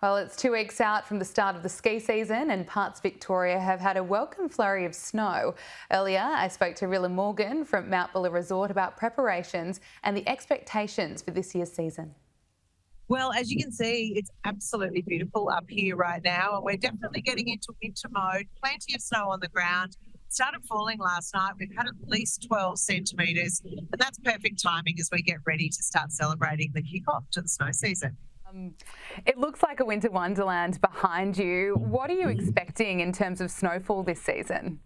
Well, it's 2 weeks out from the start of the ski season and parts of Victoria have had a welcome flurry of snow. Earlier, I spoke to Rhylla Morgan from Mount Buller Resort about preparations and the expectations for this year's season. Well, as you can see, it's absolutely beautiful up here right now, and we're definitely getting into winter mode. Plenty of snow on the ground. It started falling last night. We've had at least 12 centimetres, and that's perfect timing as we get ready to start celebrating the kick-off to the snow season. It looks like a winter wonderland behind you. What are you expecting in terms of snowfall this season?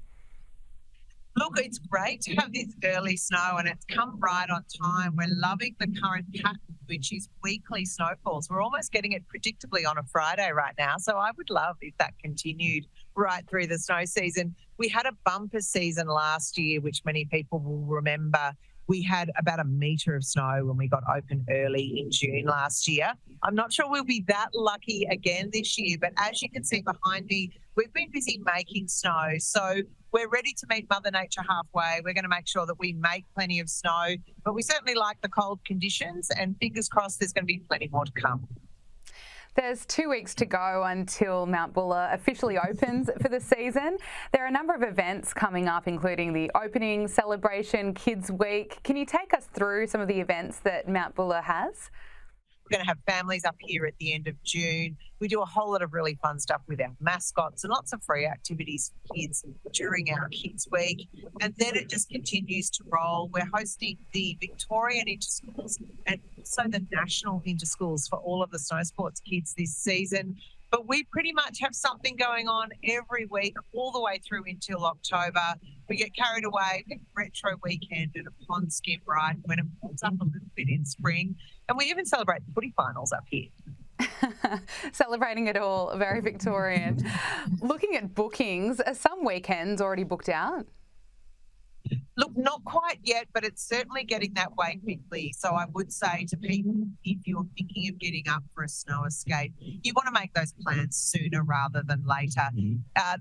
Look, it's great to have this early snow, and it's come right on time. We're loving the current pattern, which is weekly snowfalls. We're almost getting it predictably on a Friday right now, so I would love if that continued right through the snow season. We had a bumper season last year, which many people will remember. We had about a metre of snow when we got open early in June last year. I'm not sure we'll be that lucky again this year, but as you can see behind me, we've been busy making snow. So we're ready to meet Mother Nature halfway. We're going to make sure that we make plenty of snow, but we certainly like the cold conditions, and fingers crossed there's going to be plenty more to come. There's 2 weeks to go until Mount Buller officially opens for the season. There are a number of events coming up, including the opening celebration, Kids Week. Can you take us through some of the events that Mount Buller has? We're going to have families up here at the end of June. We do a whole lot of really fun stuff with our mascots and lots of free activities for kids during our Kids Week. And then it just continues to roll. We're hosting the Victorian Interschools and also the National Interschools for all of the snow sports kids this season. But we pretty much have something going on every week, all the way through until October. We get carried away with retro weekend and a pond skim ride when it warms up a little bit in spring. And we even celebrate the footy finals up here. Celebrating it all, very Victorian. Looking at bookings, are some weekends already booked out? Look, not quite yet, but it's certainly getting that way quickly. So I would say to people, if you're thinking of getting up for a snow escape, you want to make those plans sooner rather than later.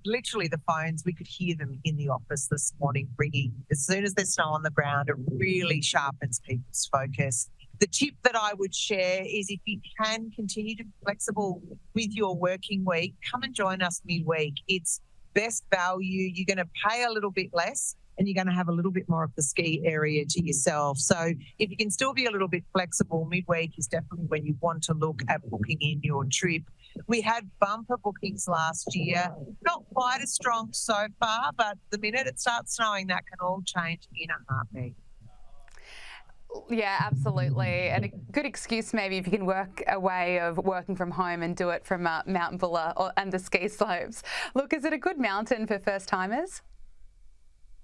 Literally the phones, we could hear them in the office this morning ringing. As soon as there's snow on the ground, it really sharpens people's focus. The tip that I would share is if you can continue to be flexible with your working week, come and join us midweek. It's best value. You're going to pay a little bit less, and you're going to have a little bit more of the ski area to yourself. So if you can still be a little bit flexible, midweek is definitely when you want to look at booking in your trip. We had bumper bookings last year, not quite as strong so far, but the minute it starts snowing, that can all change in a heartbeat. Yeah, absolutely. And a good excuse maybe if you can work a way of working from home and do it from Mount Buller and the ski slopes. Look, is it a good mountain for first timers?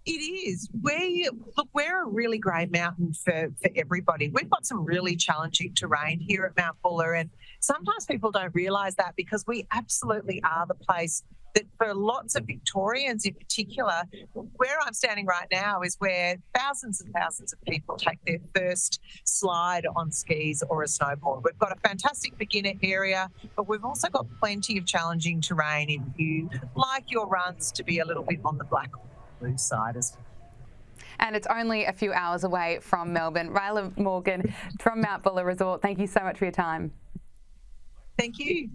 It is. We're a really great mountain for everybody. We've got some really challenging terrain here at Mount Buller, and sometimes people don't realise that because we absolutely are the place that for lots of Victorians in particular, where I'm standing right now is where thousands and thousands of people take their first slide on skis or a snowboard. We've got a fantastic beginner area, but we've also got plenty of challenging terrain if you like your runs to be a little bit on the black blue side as well. And it's only a few hours away from Melbourne. Rhylla Morgan from Mount Buller Resort, thank you so much for your time. Thank you.